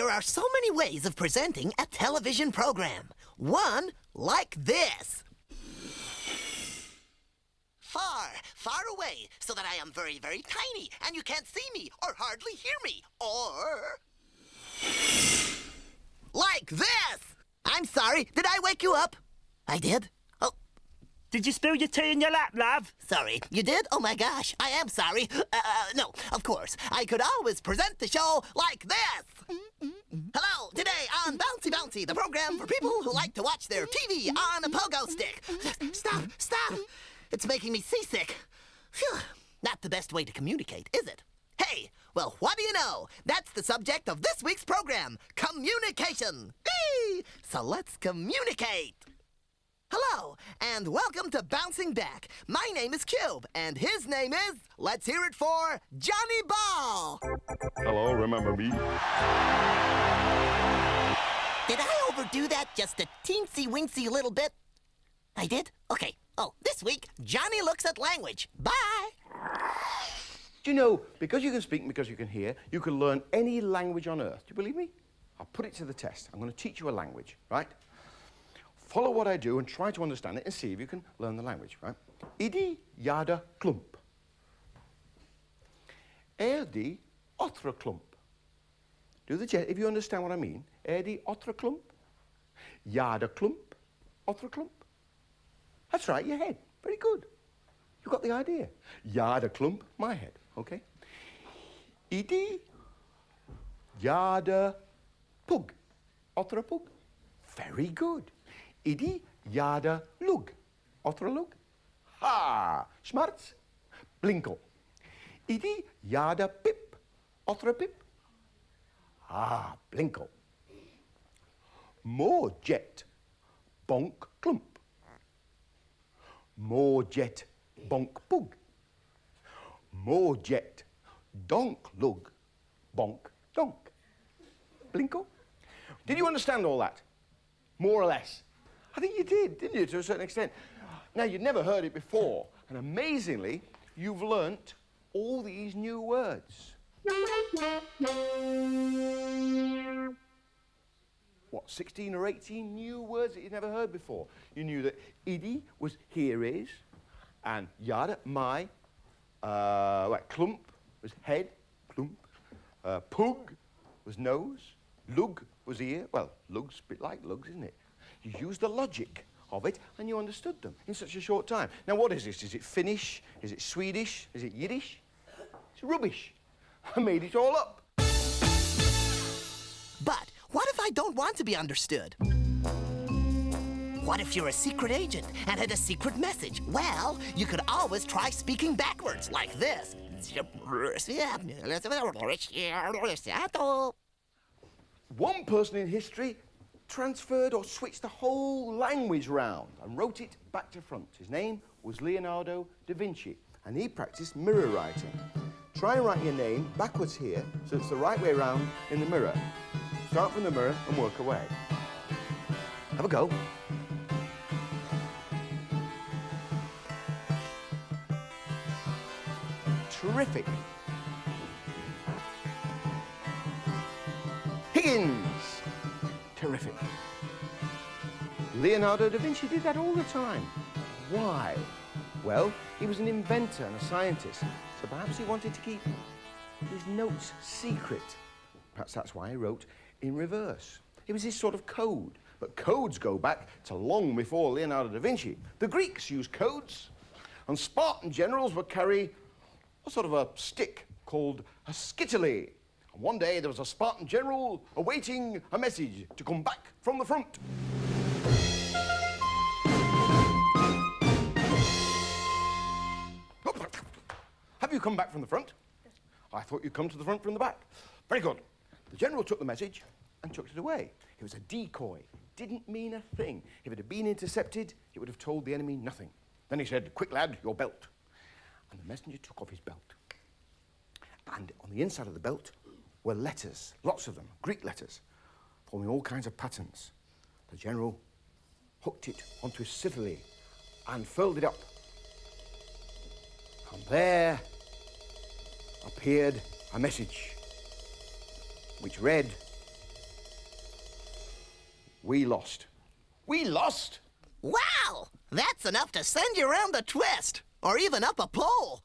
There are so many ways of presenting a television program. One, like this. Far, far away, so that I am very, very tiny, and you can't see me or hardly hear me. Or like this. I'm sorry, did I wake you up? I did? Oh. Did you spill your tea in your lap, love? Sorry, you did? Oh my gosh, I am sorry. No, of course. I could always present the show like this. Hello, today on Bouncy Bouncy, the program for people who like to watch their TV on a pogo stick. Stop, stop. It's making me seasick. Phew, not the best way to communicate, is it? Hey, well, what do you know? That's the subject of this week's program, communication. Hey, so let's communicate. Hello, and welcome to Bouncing Back. My name is Cube, and his name is, let's hear it for, Johnny Ball. Hello, remember me? Did I overdo that just a teensy-weensy little bit? I did? Okay. Oh, this week, Johnny looks at language. Bye. Do you know, because you can speak and because you can hear, you can learn any language on earth. Do you believe me? I'll put it to the test. I'm going to teach you a language, right? Follow what I do and try to understand it and see if you can learn the language, right? Idi yada klump. Erdi otra klump. Do the jet if you understand what I mean. Erdi otra klump. Yada klump. Otra klump. That's right, your head. Very good. You got the idea. Yada klump, my head, okay? Idi yada pug. Otra pug. Very good. Idi yada lug. Otra lug. Ha! Schmarz. Blinkel. Idi yada pip. Otra pip. Ah, blinkel. More jet. Bonk klump. More jet. Bonk pug. More jet. Donk lug. Bonk donk. Blinkel. Did you understand all that? More or less? I think you did, didn't you, to a certain extent? Now, you'd never heard it before, and amazingly, you've learnt all these new words. What, 16 or 18 new words that you'd never heard before? You knew that idi was here is, and yada, my, klump was head, klump, pug was nose, lug was ear. Well, lug's a bit like lugs, isn't it? You used the logic of it and you understood them in such a short time. Now, what is this? Is it Finnish? Is it Swedish? Is it Yiddish? It's rubbish. I made it all up. But what if I don't want to be understood? What if you're a secret agent and had a secret message? Well, you could always try speaking backwards, like this. One person in history transferred or switched the whole language round and wrote it back to front. His name was Leonardo da Vinci, and he practiced mirror writing. Try and write your name backwards here, so it's the right way round in the mirror. Start from the mirror and work away. Have a go. Terrific. Higgins. Terrific. Leonardo da Vinci did that all the time. Why? Well, he was an inventor and a scientist, so perhaps he wanted to keep his notes secret. Perhaps that's why he wrote in reverse. It was his sort of code. But codes go back to long before Leonardo da Vinci. The Greeks used codes, and Spartan generals would carry a sort of a stick called a skittle. And one day there was a Spartan general awaiting a message to come back from the front. Have you come back from the front? I thought you'd come to the front from the back. Very good. The general took the message and chucked it away. It was a decoy. Didn't mean a thing. If it had been intercepted, it would have told the enemy nothing. Then he said, "Quick, lad, your belt." And the messenger took off his belt. And on the inside of the belt were letters, lots of them, Greek letters, forming all kinds of patterns. The general hooked it onto his citadel and furled it up. And there appeared a message which read, We lost. We lost! Wow! That's enough to send you around the twist, or even up a pole.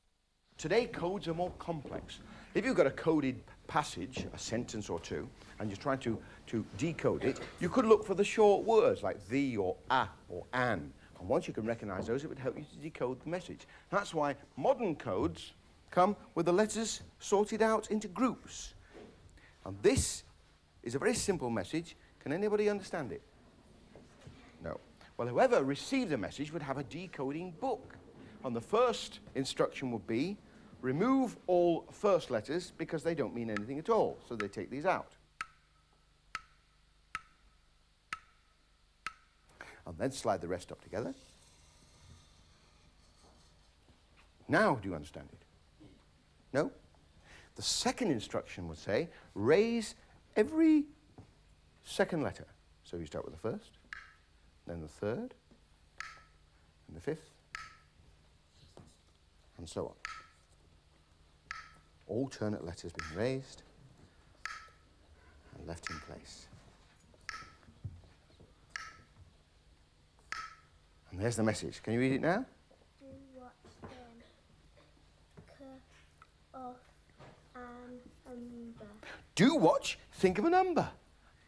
Today, codes are more complex. If you've got a coded passage, a sentence or two, and you're trying to decode it, you could look for the short words like the or a or an. And once you can recognize those, it would help you to decode the message. That's why modern codes come with the letters sorted out into groups. And this is a very simple message. Can anybody understand it? No. Well, whoever received the message would have a decoding book. And the first instruction would be, remove all first letters because they don't mean anything at all. So they take these out. And then slide the rest up together. Now, do you understand it? No? The second instruction would say, raise every second letter. So you start with the first, then the third, and the fifth, and so on. Alternate letters being raised and left in place. And there's the message. Can you read it now? Do watch them cut off an number. Do watch, think of a number.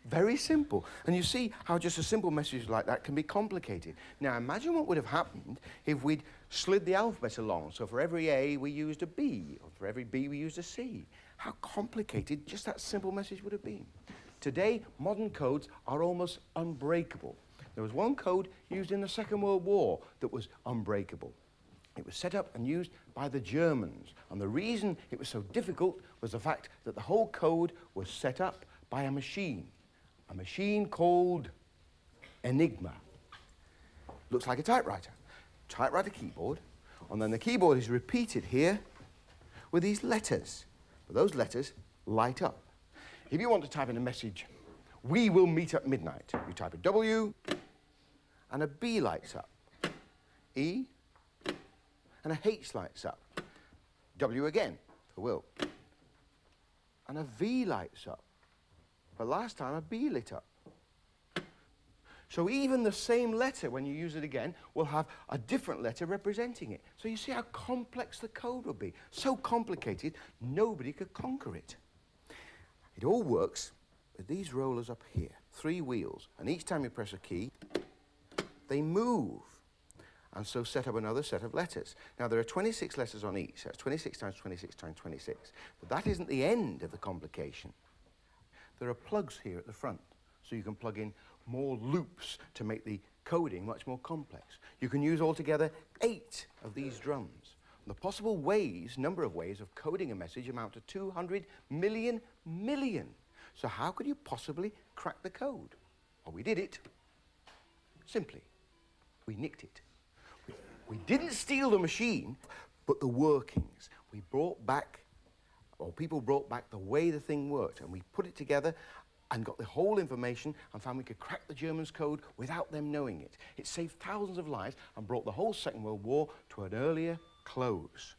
Very simple. And you see how just a simple message like that can be complicated. Now imagine what would have happened if we'd slid the alphabet along. So for every A we used a B, or for every B we used a C. How complicated just that simple message would have been. Today, modern codes are almost unbreakable. There was one code used in the Second World War that was unbreakable. It was set up and used by the Germans. And the reason it was so difficult was the fact that the whole code was set up by a machine called Enigma. Looks like a typewriter. Typewriter keyboard. And then the keyboard is repeated here with these letters. But those letters light up. If you want to type in a message, we will meet at midnight, you type a W, and a B lights up. E, and a H lights up. W again, for will. And a V lights up. But last time, a B lit up. So even the same letter, when you use it again, will have a different letter representing it. So you see how complex the code will be. So complicated, nobody could conquer it. It all works with these rollers up here, 3 wheels, and each time you press a key, they move, and so set up another set of letters. Now, there are 26 letters on each, so that's 26 times 26 times 26. But that isn't the end of the complication. There are plugs here at the front, so you can plug in more loops to make the coding much more complex. You can use altogether 8 of these drums. The possible number of ways of coding a message amount to 200 million. So how could you possibly crack the code? Well, we did it. Simply, we nicked it. We didn't steal the machine, but the workings. We brought back, or people brought back the way the thing worked, and we put it together and got the whole information and found we could crack the Germans' code without them knowing it. It saved thousands of lives and brought the whole Second World War to an earlier close.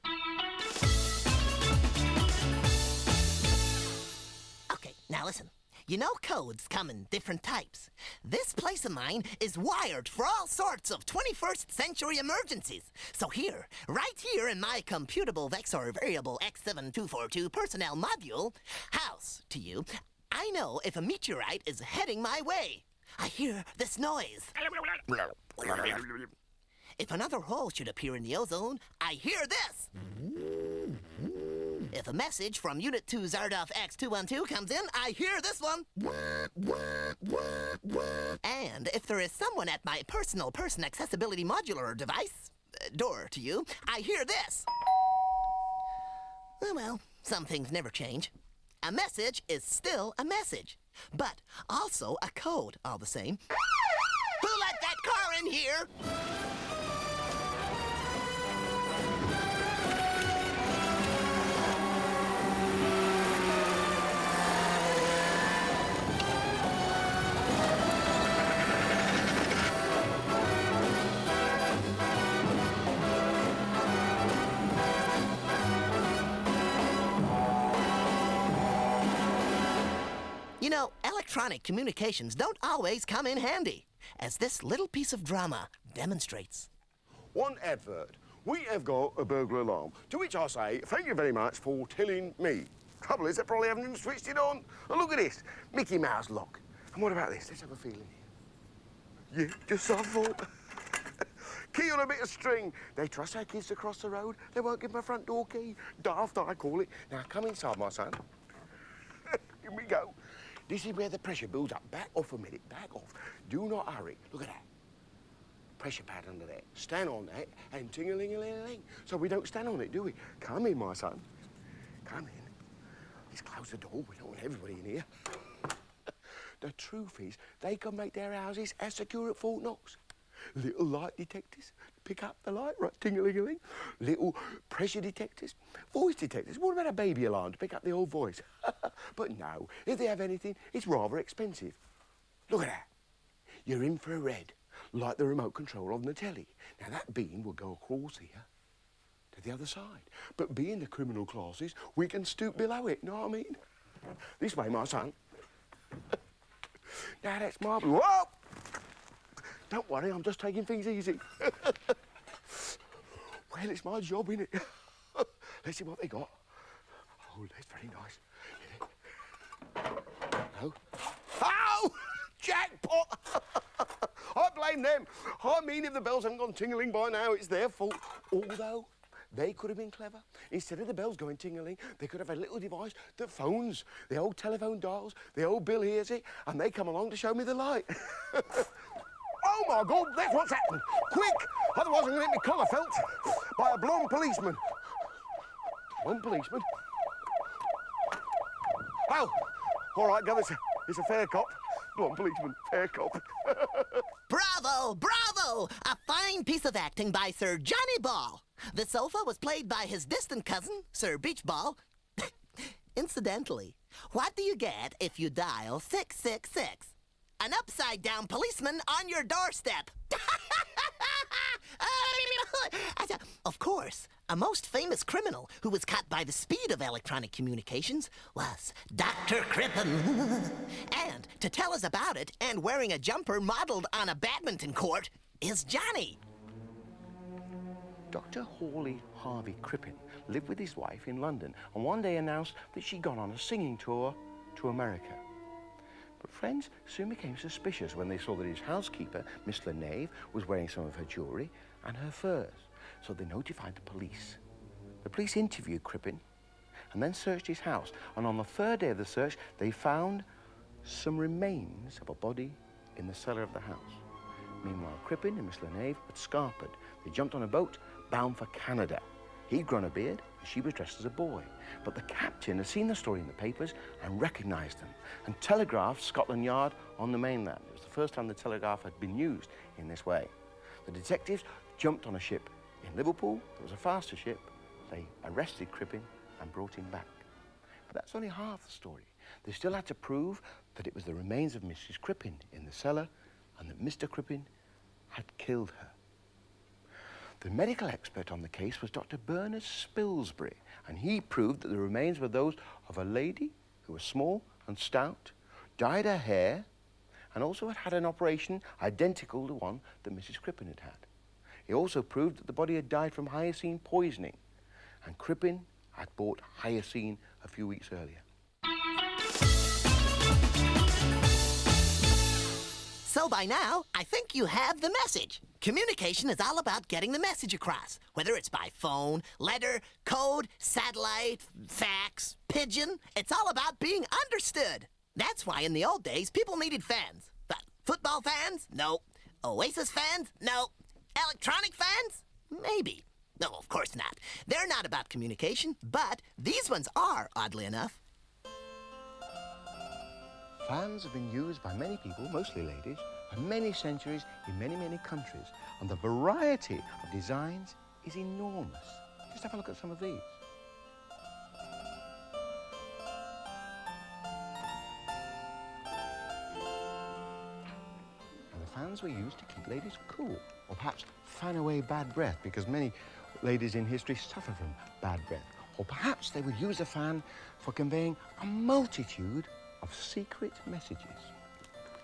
Okay, now listen. You know codes come in different types. This place of mine is wired for all sorts of 21st century emergencies. So here, right here in my computable vector variable X7242 personnel module, house to you, I know if a meteorite is heading my way. I hear this noise. If another hole should appear in the ozone, I hear this. If a message from Unit 2 Zardoff X212 comes in, I hear this one. And if there is someone at my personal person accessibility modular device, door to you, I hear this. Oh, well, some things never change. A message is still a message, but also a code all the same. Who let that car in here? You know, electronic communications don't always come in handy, as this little piece of drama demonstrates. One advert. We have got a burglar alarm, to which I say, thank you very much for telling me. Trouble is, I probably haven't even switched it on. And look at this, Mickey Mouse lock. And what about this? Let's have a feeling here. Yeah, just as I thought. Key on a bit of string. They trust our kids to cross the road. They won't give them a front door key. Daft, I call it. Now, come inside, my son. Here we go. This is where the pressure builds up. Back off a minute, back off. Do not hurry. Look at that. Pressure pad under there. Stand on that and ting-a-ling-a-ling-a-ling. So we don't stand on it, do we? Come in, my son. Come in. Let's close the door. We don't want everybody in here. The truth is, they can make their houses as secure at Fort Knox. Little light detectors, pick up the light, right, ting-a-ling-a-ling. Little pressure detectors, voice detectors. What about a baby alarm to pick up the old voice? But no, if they have anything, it's rather expensive. Look at that. You're in for a red, like the remote control on the telly. Now, that beam will go across here to the other side. But being the criminal classes, we can stoop below it, know what I mean? This way, my son. Now, that's marvellous. Whoa! Don't worry, I'm just taking things easy. Well, it's my job, innit? Let's see what they got. Oh, that's very nice. Yeah. No. Oh! Jackpot! I blame them. I mean, if the bells haven't gone ting-a-ling by now, it's their fault. Although, they could have been clever. Instead of the bells going ting-a-ling, they could have a little device that phones. The old telephone dials, the old bill hears it, and they come along to show me the light. Oh, my God, that's what's happened. Quick, otherwise I'm going to get my collar felt by a blonde policeman. Blonde policeman? Oh, all right, Gov, it's a fair cop. Blonde policeman, fair cop. Bravo, bravo! A fine piece of acting by Sir Johnny Ball. The sofa was played by his distant cousin, Sir Beach Ball. Incidentally, what do you get if you dial 666? An upside-down policeman on your doorstep. Of course, a most famous criminal who was caught by the speed of electronic communications was Dr. Crippen. And to tell us about it and wearing a jumper modeled on a badminton court is Johnny. Dr. Hawley Harvey Crippen lived with his wife in London and one day announced that she'd gone on a singing tour to America. But friends soon became suspicious when they saw that his housekeeper, Miss Lenave, was wearing some of her jewellery and her furs. So they notified the police. The police interviewed Crippen and then searched his house. And on the third day of the search, they found some remains of a body in the cellar of the house. Meanwhile, Crippen and Miss Lenave had scarpered. They jumped on a boat bound for Canada. He'd grown a beard and she was dressed as a boy. But the captain had seen the story in the papers and recognised them and telegraphed Scotland Yard on the mainland. It was the first time the telegraph had been used in this way. The detectives jumped on a ship in Liverpool. It was a faster ship. They arrested Crippen and brought him back. But that's only half the story. They still had to prove that it was the remains of Mrs. Crippen in the cellar and that Mr. Crippen had killed her. The medical expert on the case was Dr. Bernard Spilsbury, and he proved that the remains were those of a lady who was small and stout, dyed her hair, and also had had an operation identical to one that Mrs. Crippen had had. He also proved that the body had died from hyoscine poisoning, and Crippen had bought hyoscine a few weeks earlier. So by now, I think you have the message. Communication is all about getting the message across, whether it's by phone, letter, code, satellite, fax, pigeon. It's all about being understood. That's why in the old days, people needed fans. But football fans? No. Oasis fans? No. Electronic fans? Maybe. No, of course not. They're not about communication, but these ones are, oddly enough. Fans have been used by many people, mostly ladies, for many centuries in many, many countries. And the variety of designs is enormous. Just have a look at some of these. And the fans were used to keep ladies cool, or perhaps fan away bad breath, because many ladies in history suffer from bad breath. Or perhaps they would use a fan for conveying a multitude of secret messages.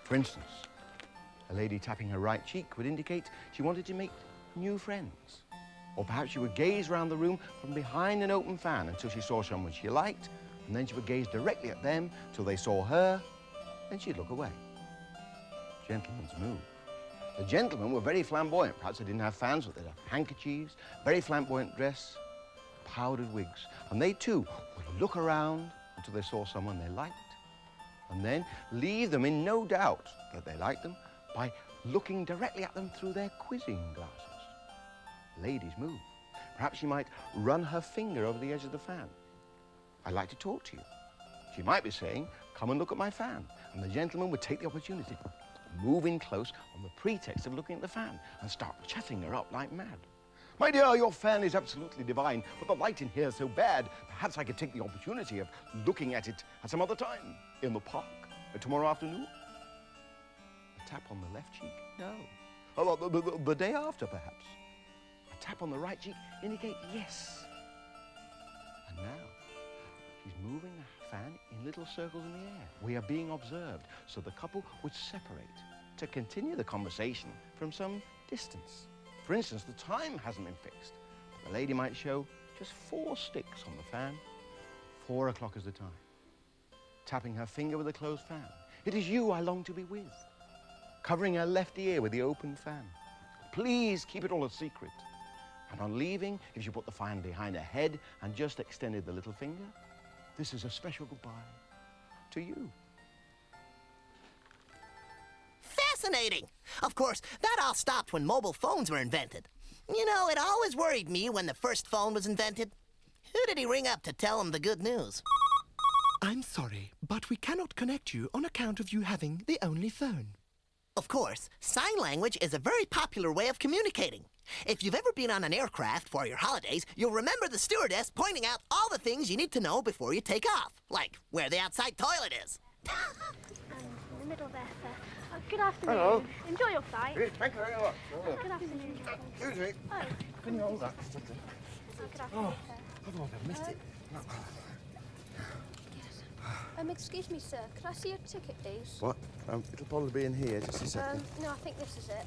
For instance, a lady tapping her right cheek would indicate she wanted to make new friends. Or perhaps she would gaze around the room from behind an open fan until she saw someone she liked, and then she would gaze directly at them till they saw her, then she'd look away. Gentlemen's move. The gentlemen were very flamboyant. Perhaps they didn't have fans, but they'd have handkerchiefs, very flamboyant dress, powdered wigs. And they too would look around until they saw someone they liked, and then leave them in no doubt that they liked them by looking directly at them through their quizzing glasses. Ladies move. Perhaps she might run her finger over the edge of the fan. I'd like to talk to you. She might be saying, come and look at my fan. And the gentleman would take the opportunity, move in close on the pretext of looking at the fan and start chatting her up like mad. My dear, your fan is absolutely divine, but the light in here is so bad. Perhaps I could take the opportunity of looking at it at some other time, in the park, or tomorrow afternoon. A tap on the left cheek? No. Oh, the day after, perhaps. A tap on the right cheek indicate yes. And now, she's moving the fan in little circles in the air. We are being observed, so the couple would separate to continue the conversation from some distance. For instance, the time hasn't been fixed. The lady might show just 4 sticks on the fan. 4 o'clock is the time. Tapping her finger with a closed fan. It is you I long to be with. Covering her left ear with the open fan. Please keep it all a secret. And on leaving, if she put the fan behind her head and just extended the little finger, this is a special goodbye to you. Fascinating! Of course, that all stopped when mobile phones were invented. You know, it always worried me when the first phone was invented. Who did he ring up to tell him the good news? I'm sorry, but we cannot connect you on account of you having the only phone. Of course, sign language is a very popular way of communicating. If you've ever been on an aircraft for your holidays, you'll remember the stewardess pointing out all the things you need to know before you take off, like where the outside toilet is. In the middle there, sir. Good afternoon. Hello. Enjoy your flight. Thank you very much. Good afternoon. Excuse me. Oh, Can you hold that? good afternoon, sir. Otherwise I've missed it. Excuse me, sir. Could I see your ticket, please? What? It'll probably be in here, just a second. No, I think this is it.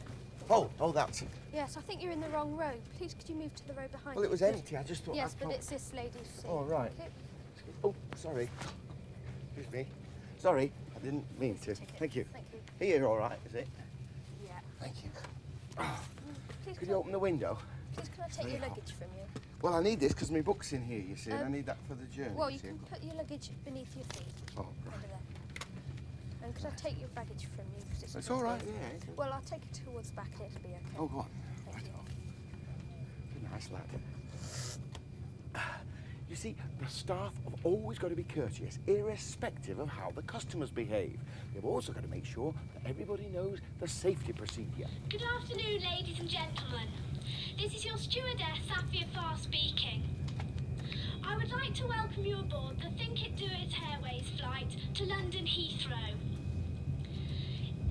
Oh, that's it. Yes, I think you're in the wrong row. Please, could you move to the row behind Well, you? it was empty. I just thought. Yes, but it's this lady's seat. Oh, right. Okay. Oh, sorry. Excuse me. Sorry, I didn't mean to. Thank you. Thank you. Here, all right, is it? Yeah. Thank you. Please, Could you open the window? Please, can I take your luggage from you? Well, I need this because my book's in here, you see, and I need that for the journey. Well, you see. can put your luggage beneath your feet. Oh, Over right. there. And could I take your baggage from you? 'Cause It's not all right, here. yeah. Well, I'll take it towards the back and it'll be okay. Oh, go on. Thank Right you. on. Nice lad. You see, the staff have always got to be courteous, irrespective of how the customers behave. They've also got to make sure that everybody knows the safety procedure. Good afternoon, ladies and gentlemen. This is your stewardess, Safia Farr speaking. I would like to welcome you aboard the Think It Do It Airways flight to London Heathrow.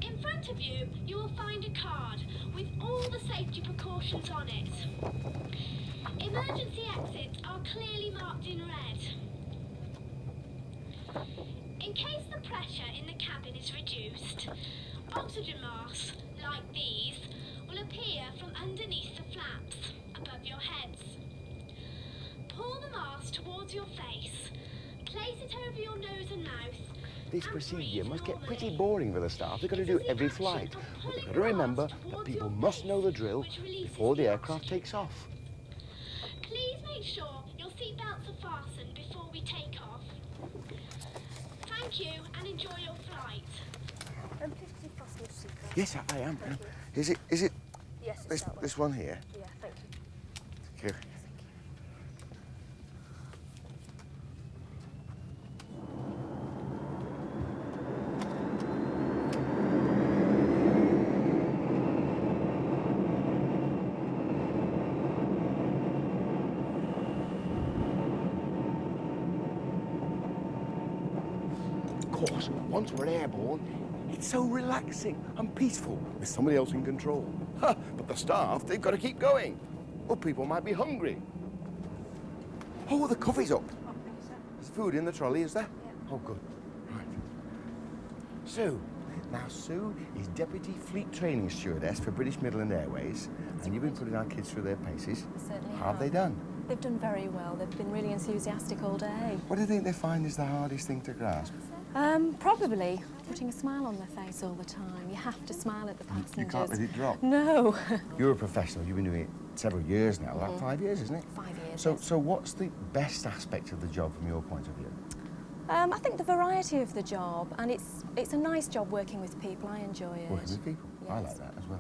In front of you, you will find a card with all the safety precautions on it. Emergency exits are clearly marked in red. In case the pressure in the cabin is reduced, oxygen masks, like these, will appear from underneath the flaps above your heads. Pull the mask towards your face, place it over your nose and mouth. This and procedure breathe must get pretty normally. boring for the staff. They've got to do it every flight. But they've got to remember that people must know the drill before the aircraft takes off. Please make sure your seatbelts are fastened before we take off. Thank you and enjoy your flight. Please, could you fasten your seatbelt? Yes, I am. Thank you. Is it Yes, it's this, that one. this one here? Yeah, thank you. Thank you. Of course, once we're airborne, it's so relaxing and peaceful with somebody else in control. Ha, but the staff, they've got to keep going. Or people might be hungry. Oh, the coffee's up. Oh, thank you, sir. There's food in the trolley, is there? Oh, good. Right. Sue. Now, Sue is Deputy Fleet Training Stewardess for British Midland Airways, and you've been putting our kids through their paces. Certainly How have they done? They've done very well. They've been really enthusiastic all day. What do you think they find is the hardest thing to grasp? Probably putting a smile on their face all the time. You have to smile at the passengers. You can't let it drop. No. You're a professional. You've been doing it several years now, like 5 years, isn't it? 5 years. So, yes. so what's the best aspect of the job from your point of view? I think the variety of the job, and it's a nice job working with people. I enjoy it. Working with people. I Yes. like that as well.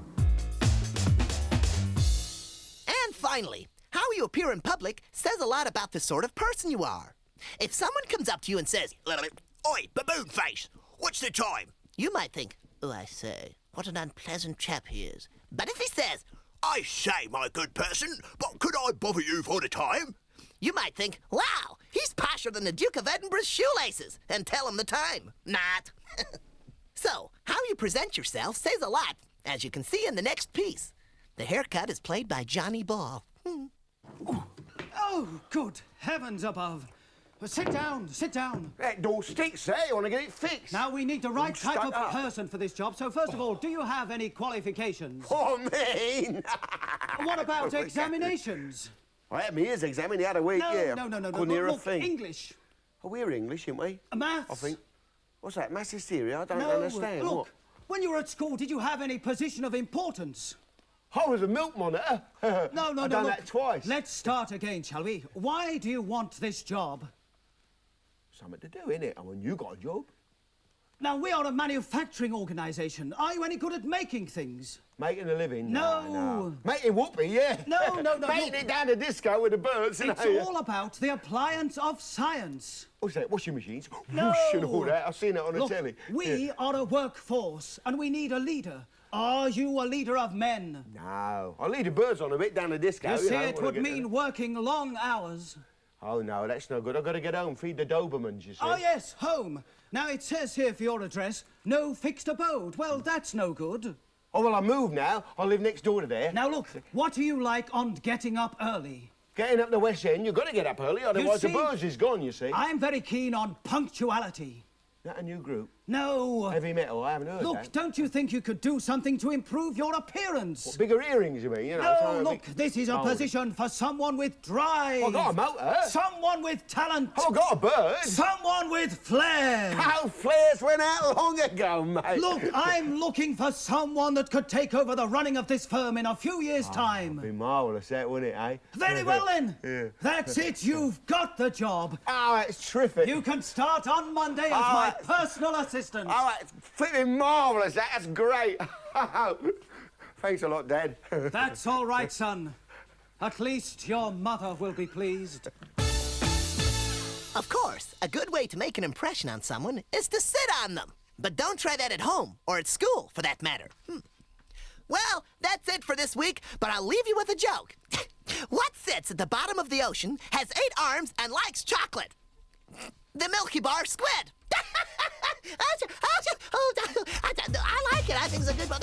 And finally, how you appear in public says a lot about the sort of person you are. If someone comes up to you and says, "Oi, baboon face, what's the time?" You might think, "Oh, I say, what an unpleasant chap he is." But if he says, "I say, my good person, but could I bother you for the time?" You might think, "Wow, he's posher than the Duke of Edinburgh's shoelaces," and tell him the time. Not. So, how you present yourself says a lot, as you can see in the next piece. The haircut is played by Johnny Ball. Oh, good heavens above. Sit down, sit down. That door sticks, eh? You want to get it fixed? Now, we need the right Stuck type of up. person for this job. So, first of all, do you have any qualifications? Oh, mean! What about examinations? I had my ears examined the other week, yeah. No. Couldn't hear a Look, thing. English. Oh, we're English, ain't we? Maths. I think. What's that, maths hysteria? I don't No, understand. look, What? when you were at school, did you have any position of importance? I was a milk monitor. No, I've done look, that twice. Let's start again, shall we? Why do you want this job? Something to do, innit? I mean, you got a job. Now, we are a manufacturing organisation. Are you any good at making things? Making a living? No. Making whoopee, yeah. No. Making look. it down the disco with the birds, It's innit? all about the appliance of science. What's that? Washing machines? No. Whoosh and all that. I've seen it on the Look, telly. we Yeah. are a workforce, and we need a leader. Are you a leader of men? No. I'll lead the birds on a bit down the disco. You see, know, it when I would get mean there. working long hours. Oh, no, that's no good. I've got to get home, feed the Dobermans, you see. Oh, yes, home. Now, it says here for your address, no fixed abode. Well, that's no good. Oh, well, I moved now. I live next door to there. Now, look, what do you like on getting up early? Getting up the West End, you've got to get up early, otherwise the see, birds is gone, you see. I'm very keen on punctuality. That a new group? No. Heavy metal, I haven't heard Look, that. don't you think you could do something to improve your appearance? What, bigger earrings, you mean? You know, No, so look, big- this is a Oh. position for someone with drive. I've got a motor. Someone with talent. I've got a bird. Someone with flair. How flares went out long ago, mate. Look, I'm looking for someone that could take over the running of this firm in a few years' It'd time. be marvellous, that, wouldn't it, eh? Very well, then. Yeah. That's it. You've got the job. Oh, it's terrific. You can start on Monday as Oh, my it's- personal assistant. Oh, it's flipping marvellous. That's great. Thanks a lot, Dad. That's all right, son. At least your mother will be pleased. Of course, a good way to make an impression on someone is to sit on them. But don't try that at home, or at school, for that matter. Well, that's it for this week, but I'll leave you with a joke. What sits at the bottom of the ocean, has 8 arms, and likes chocolate? The Milky Bar squid. I like it. I think it's a good one.